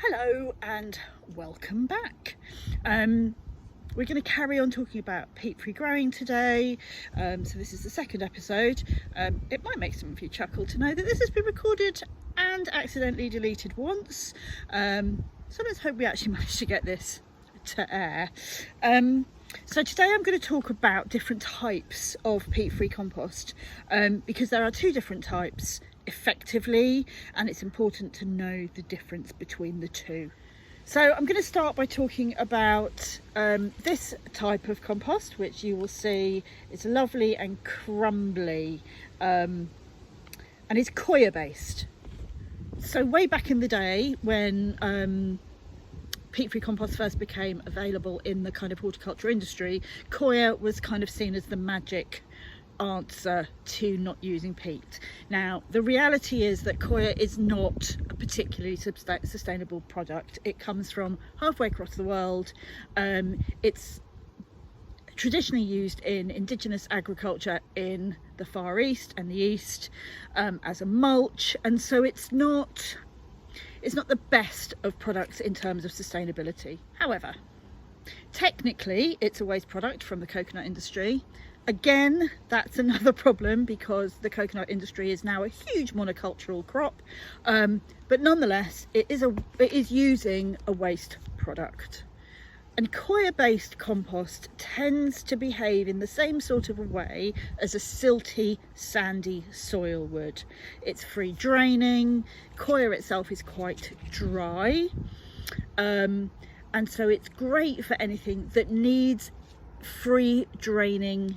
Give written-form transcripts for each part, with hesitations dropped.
Hello and welcome back. We're going to carry on talking about peat-free growing today. So this is the second episode. It might make some of you chuckle to know that this has been recorded and accidentally deleted once. So let's hope we actually manage to get this to air. So today I'm going to talk about different types of peat-free compost because there are two different types effectively, and it's important to know the difference between the two. So I'm going to start by talking about this type of compost, which you will see is lovely and crumbly, and it's coir based. So way back in the day when peat-free compost first became available in the kind of horticulture industry, coir was kind of seen as the magic answer to not using peat. Now the reality is that coir is not a particularly sustainable product. It comes from halfway across the world. It's traditionally used in indigenous agriculture in the Far East and the East as a mulch, and so it's not the best of products in terms of sustainability. However, technically it's a waste product from the coconut industry. Again, that's another problem because the coconut industry is now a huge monocultural crop, but nonetheless it is using a waste product. And coir-based compost tends to behave in the same sort of a way as a silty, sandy soil would. It's free draining. Coir itself is quite dry, and so it's great for anything that needs free draining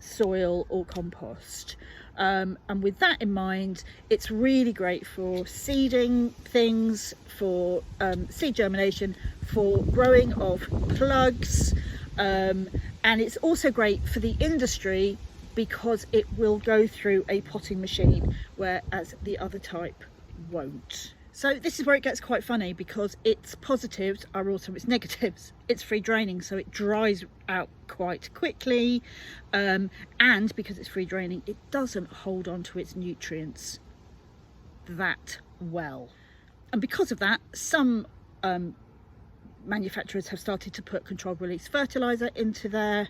soil or compost, and with that in mind, it's really great for seeding things, for seed germination, for growing of plugs, and it's also great for the industry because it will go through a potting machine, whereas the other type won't. So this is where it gets quite funny because its positives are also its negatives. It's free draining, so it dries out quite quickly, and because it's free draining, it doesn't hold on to its nutrients that well. And because of that, some manufacturers have started to put controlled release fertilizer into their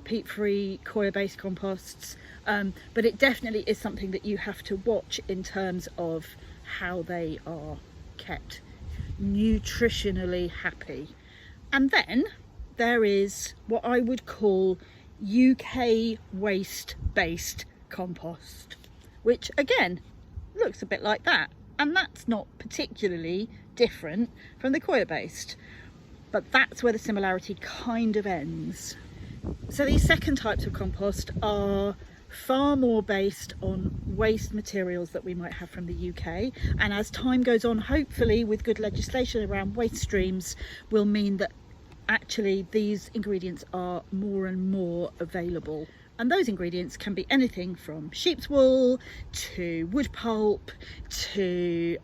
peat-free coir-based composts, but it definitely is something that you have to watch in terms of how they are kept nutritionally happy. And then there is what I would call UK waste based compost, which again looks a bit like that, and that's not particularly different from the coir based, but that's where the similarity kind of ends. So these second types of compost are far more based on waste materials that we might have from the UK, and as time goes on, hopefully with good legislation around waste streams, will mean that actually these ingredients are more and more available. And those ingredients can be anything from sheep's wool to wood pulp to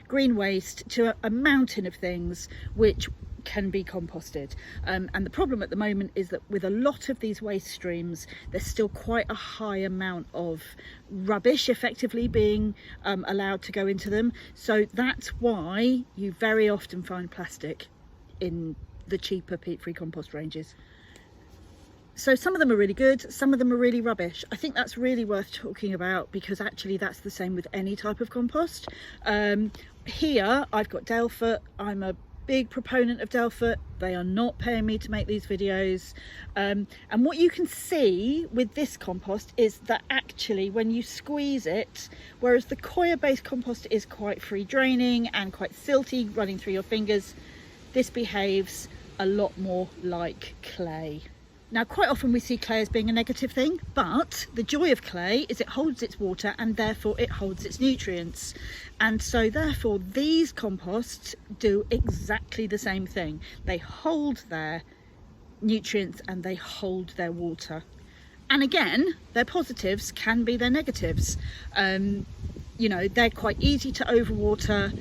green waste to a mountain of things which can be composted, and the problem at the moment is that with a lot of these waste streams there's still quite a high amount of rubbish effectively being allowed to go into them, so that's why you very often find plastic in the cheaper peat-free compost ranges. So some of them are really good, some of them are really rubbish. I think that's really worth talking about because actually that's the same with any type of compost. Here I've got Dalefoot. I'm a big proponent of Dalefoot. They are not paying me to make these videos, and what you can see with this compost is that actually when you squeeze it, whereas the coir based compost is quite free draining and quite silty running through your fingers, this behaves a lot more like clay. Now quite often we see clay as being a negative thing, but the joy of clay is it holds its water and therefore it holds its nutrients. And so therefore these composts do exactly the same thing. They hold their nutrients and they hold their water. And again, their positives can be their negatives. You know, they're quite easy to overwater,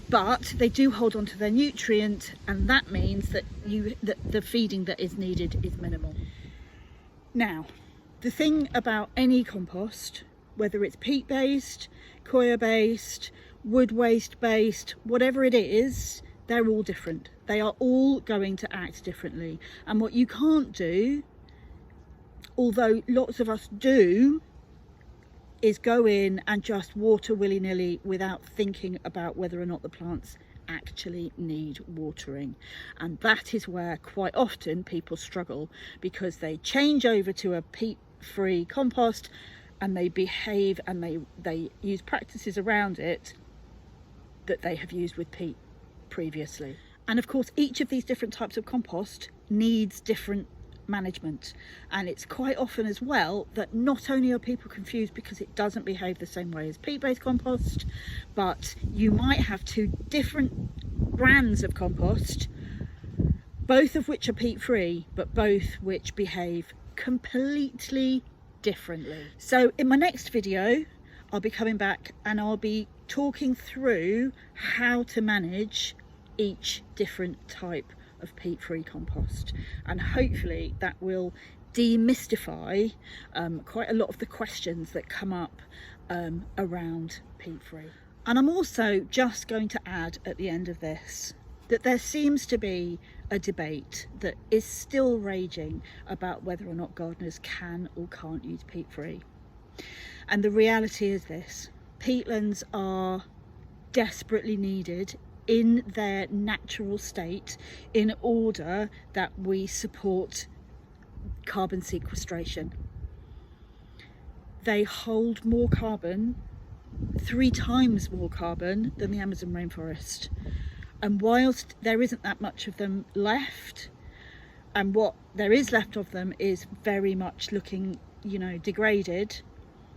but they do hold on to their nutrient, and that means that the feeding that is needed is minimal. Now, the thing about any compost, whether it's peat based, coir based, wood waste based, whatever it is, they're all different. They are all going to act differently. And what you can't do, although lots of us do, is go in and just water willy-nilly without thinking about whether or not the plants actually need watering. And that is where quite often people struggle, because they change over to a peat-free compost and they behave and they use practices around it that they have used with peat previously. And of course, each of these different types of compost needs different management, and it's quite often as well that not only are people confused because it doesn't behave the same way as peat-based compost, but you might have two different brands of compost, both of which are peat-free, but both which behave completely differently. So in my next video, I'll be coming back and I'll be talking through how to manage each different type of peat-free compost, and hopefully that will demystify quite a lot of the questions that come up around peat-free. And I'm also just going to add at the end of this that there seems to be a debate that is still raging about whether or not gardeners can or can't use peat-free. And the reality is this: peatlands are desperately needed in their natural state in order that we support carbon sequestration. They hold more carbon, 3 times more carbon than the Amazon rainforest. And whilst there isn't that much of them left, and what there is left of them is very much looking, degraded,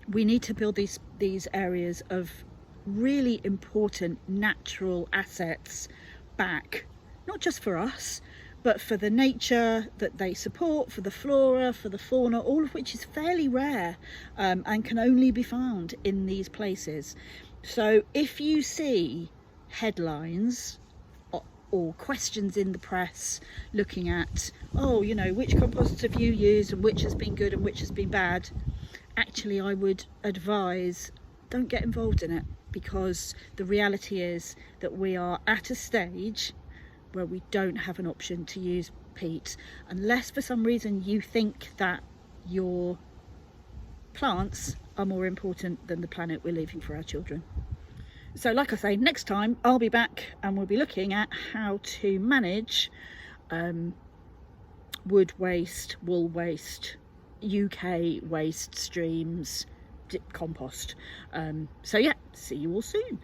we need to build these areas of really important natural assets back, not just for us, but for the nature that they support, for the flora, for the fauna, all of which is fairly rare and can only be found in these places. So if you see headlines or questions in the press looking at, which composts have you used and which has been good and which has been bad, actually I would advise don't get involved in it, because the reality is that we are at a stage where we don't have an option to use peat unless for some reason you think that your plants are more important than the planet we're leaving for our children. So like I say, next time I'll be back and we'll be looking at how to manage wood waste, wool waste, UK waste streams, compost. So yeah, see you all soon.